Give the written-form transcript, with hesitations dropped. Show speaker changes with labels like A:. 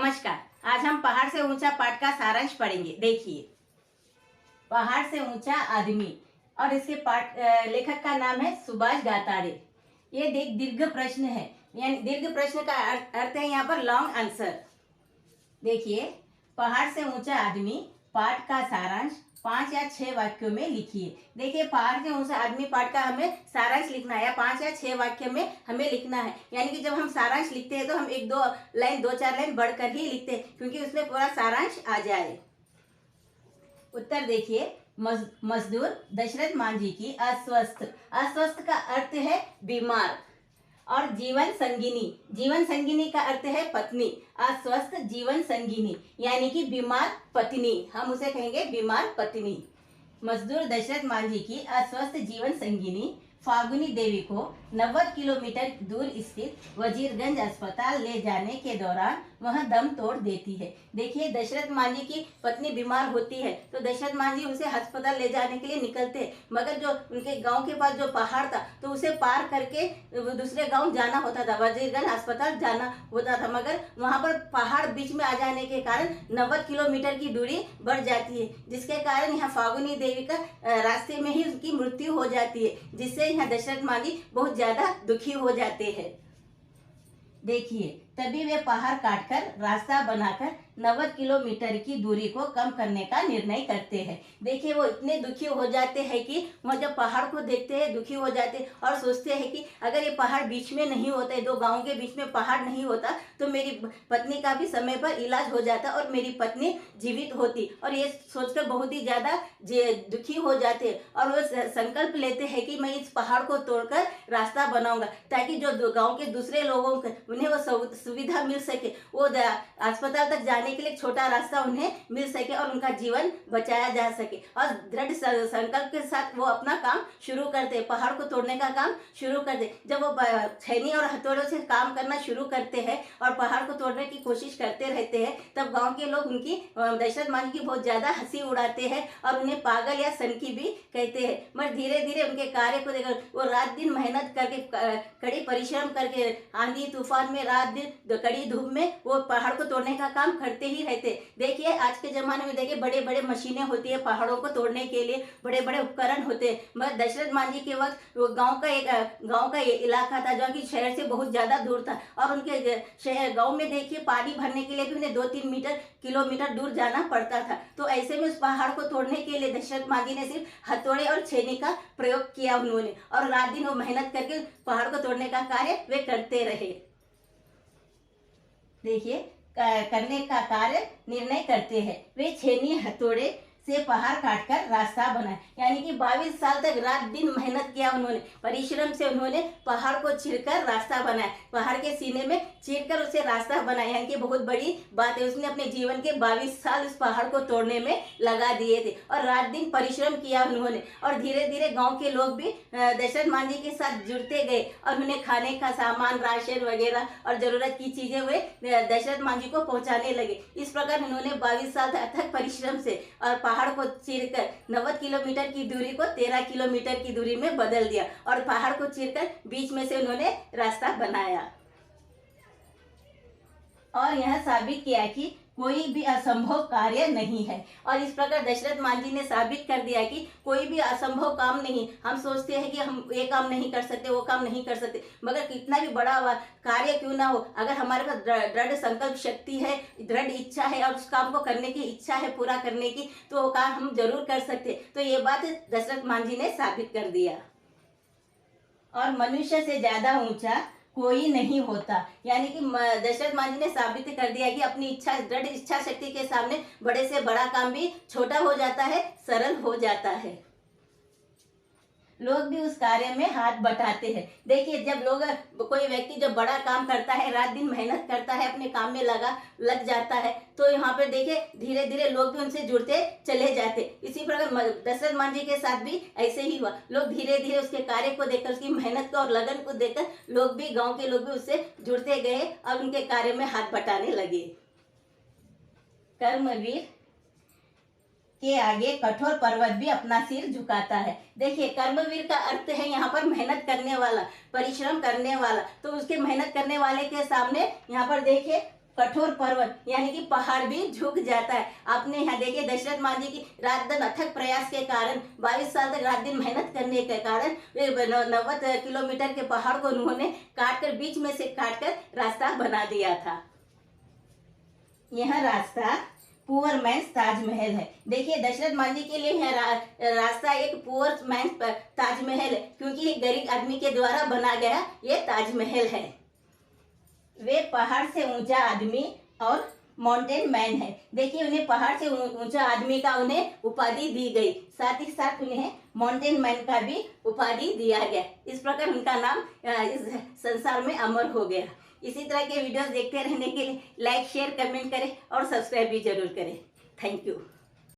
A: नमस्कार। आज हम पहाड़ से ऊंचा पाठ का सारांश पढ़ेंगे। देखिए, पहाड़ से ऊंचा आदमी, और इसके पाठ लेखक का नाम है सुभाष गाताड़े। ये दीर्घ प्रश्न है, यानी दीर्घ प्रश्न का अर्थ है यहाँ पर लॉन्ग आंसर। देखिए, पहाड़ से ऊंचा आदमी पाठ का सारांश 5 या 6 वाक्यों में लिखिए। देखिए, पहाड़ से ऊंचा आदमी पाठ का हमें सारांश लिखना है, या 5 या 6 वाक्य में हमें लिखना है। यानी कि जब हम सारांश लिखते हैं तो हम 2-4 लाइन बढ़कर ही लिखते हैं, क्योंकि उसमें पूरा सारांश आ जाए। उत्तर देखिए, मजदूर दशरथ मांझी की अस्वस्थ का अर्थ है बीमार, और जीवन संगिनी का अर्थ है पत्नी। अस्वस्थ जीवन संगिनी यानी कि बीमार पत्नी, हम उसे कहेंगे बीमार पत्नी। मजदूर दशरथ मांझी की अस्वस्थ जीवन संगिनी फागुनी देवी को 90 किलोमीटर दूर स्थित वजीरगंज अस्पताल ले जाने के दौरान वह दम तोड़ देती है। देखिए, दशरथ मांझी की पत्नी बीमार होती है तो दशरथ मांझी उसे अस्पताल ले जाने के लिए निकलते हैं, मगर जो उनके गांव के पास जो पहाड़ था तो उसे पार करके दूसरे गांव जाना होता था, वजीरगंज अस्पताल जाना होता था, मगर वहां पर पहाड़ बीच में आ जाने के कारण 90 किलोमीटर की दूरी बढ़ जाती है, जिसके कारण यहाँ फागुनी देवी का रास्ते में ही उसकी मृत्यु हो जाती है, जिससे यहाँ दशरथ मांझी बहुत ज्यादा दुखी हो जाते हैं। देखिए, तभी वे पहाड़ काटकर रास्ता बनाकर 90 किलोमीटर की दूरी को कम करने का निर्णय करते हैं। देखिए, वो इतने दुखी हो जाते हैं कि वह जब पहाड़ को देखते हैं दुखी हो जाते हैं और सोचते हैं कि अगर ये पहाड़ बीच में नहीं होता है, दो गांवों के बीच में पहाड़ नहीं होता तो मेरी पत्नी का भी समय पर इलाज हो जाता और मेरी पत्नी जीवित होती। और ये सोचकर बहुत ही ज्यादा दुखी हो जाते हैं और वो संकल्प लेते हैं कि मैं इस पहाड़ को तोड़कर रास्ता बनाऊंगा, ताकि जो गाँव के दूसरे लोगों को उन्हें वो सुविधा मिल सके, वो अस्पताल तक जाने के लिए छोटा रास्ता उन्हें मिल सके और उनका जीवन बचाया जा सके। और दृढ़ संकल्प के साथ वो अपना काम शुरू करते, पहाड़ को तोड़ने का काम शुरू करते। जब वो छेनी और हथौड़ों से काम करना शुरू करते हैं और पहाड़ को तोड़ने की कोशिश करते रहते हैं, तब गांव के लोग उनकी दशरथ मांझी की बहुत ज्यादा हंसी उड़ाते हैं और उन्हें पागल या सनकी भी कहते हैं। मगर धीरे धीरे उनके कार्य को देखकर वो रात दिन मेहनत करके, कड़ी परिश्रम करके, आंधी तूफान में, रात दिन कड़ी धूप में वो पहाड़ को तोड़ने का काम करते ही रहते। देखिए, आज के जमाने में देखिए बड़े बड़े मशीनें होती है पहाड़ों को तोड़ने के लिए, बड़े बड़े उपकरण होते हैं, मगर दशरथ मांझी के वक्त वो गांव का इलाका था जो कि शहर से बहुत ज्यादा दूर था, और उनके शहर गांव में देखिए पानी भरने के लिए भी उन्हें 2-3 किलोमीटर दूर जाना पड़ता था। तो ऐसे में उस पहाड़ को तोड़ने के लिए दशरथ मांझी ने सिर्फ हथौड़े और छेनी का प्रयोग किया उन्होंने, और रात दिन वो मेहनत करके पहाड़ को तोड़ने का कार्य वे करते रहे। देखिए, करने का कार्य निर्णय करते हैं। वे छेनी हथौड़े से पहाड़ काटकर रास्ता बनाए, यानी कि 22 साल तक रात दिन मेहनत किया उन्होंने, परिश्रम से उन्होंने पहाड़ को चीरकर रास्ता बनाया, पहाड़ के सीने में चीरकर उसे रास्ता बनाया, यानी कि बहुत बड़ी बात है। उसने अपने जीवन के 22 साल उस पहाड़ को तोड़ने में लगा दिए थे और रात दिन परिश्रम किया उन्होंने। और धीरे धीरे गाँव के लोग भी दशरथ मांझी के साथ जुड़ते गए और उन्हें खाने का सामान, राशन वगैरह और जरूरत की चीजें वे दशरथ मांझी को पहुंचाने लगे। इस प्रकार उन्होंने 22 साल अथक परिश्रम से और पहाड़ को चीरकर 90 किलोमीटर की दूरी को 13 किलोमीटर की दूरी में बदल दिया, और पहाड़ को चीरकर बीच में से उन्होंने रास्ता बनाया और यह साबित किया कि कोई भी असंभव कार्य नहीं है। और इस प्रकार दशरथ मांझी ने साबित कर दिया कि कोई भी असंभव काम नहीं। हम सोचते हैं कि हम ये काम नहीं कर सकते, वो काम नहीं कर सकते, मगर कितना भी बड़ा कार्य क्यों ना हो, अगर हमारे पास दृढ़ संकल्प शक्ति है, दृढ़ इच्छा है और उस काम को करने की इच्छा है, पूरा करने की, तो वो काम हम जरूर कर सकते। तो ये बात दशरथ मांझी ने साबित कर दिया। और मनुष्य से ज्यादा ऊंचा कोई नहीं होता, यानी कि दशरथ मांझी ने साबित कर दिया कि अपनी इच्छा, दृढ़ इच्छा शक्ति के सामने बड़े से बड़ा काम भी छोटा हो जाता है, सरल हो जाता है। लोग भी उस कार्य में हाथ बटाते हैं। देखिए, जब कोई व्यक्ति जब बड़ा काम करता है, रात दिन मेहनत करता है, अपने काम में लग जाता है, तो यहाँ पर देखिए धीरे धीरे लोग भी उनसे जुड़ते चले जाते। इसी प्रकार दशरथ मांझी के साथ भी ऐसे ही हुआ। लोग धीरे धीरे उसके कार्य को देखकर, उसकी मेहनत को और लगन को देखकर लोग भी, गाँव के लोग भी उससे जुड़ते गए और उनके कार्य में हाथ बटाने लगे। कर्मवीर के आगे कठोर पर्वत भी अपना सिर झुकाता है। देखिए, कर्मवीर का अर्थ है यहाँ पर मेहनत करने वाला, परिश्रम करने वाला। तो उसके मेहनत करने वाले के सामने यहाँ पर देखिए कठोर पर्वत यानी कि पहाड़ भी झुक जाता है। आपने यहाँ देखिए दशरथ मान जी की रात दिन अथक प्रयास के कारण 22 साल तक रात दिन मेहनत करने के कारण 90 किलोमीटर के पहाड़ को उन्होंने काट कर बीच में से काट कर रास्ता बना दिया था। यह रास्ता पुअर मैंस ताजमहल है। देखिए दशरथ मान जी के लिए यह रास्ता एक पुअर मैंस ताजमहल है, क्योंकि एक गरीब आदमी के द्वारा बना गया ये ताजमहल है। वे पहाड़ से ऊंचा आदमी और माउंटेन मैन है। देखिए उन्हें पहाड़ से ऊंचा आदमी का उन्हें उपाधि दी गई, साथ ही साथ उन्हें माउंटेन मैन का भी उपाधि दिया गया। इस प्रकार उनका नाम इस संसार में अमर हो गया। इसी तरह के वीडियोस देखते रहने के लिए लाइक शेयर कमेंट करें और सब्सक्राइब भी जरूर करें। Thank you.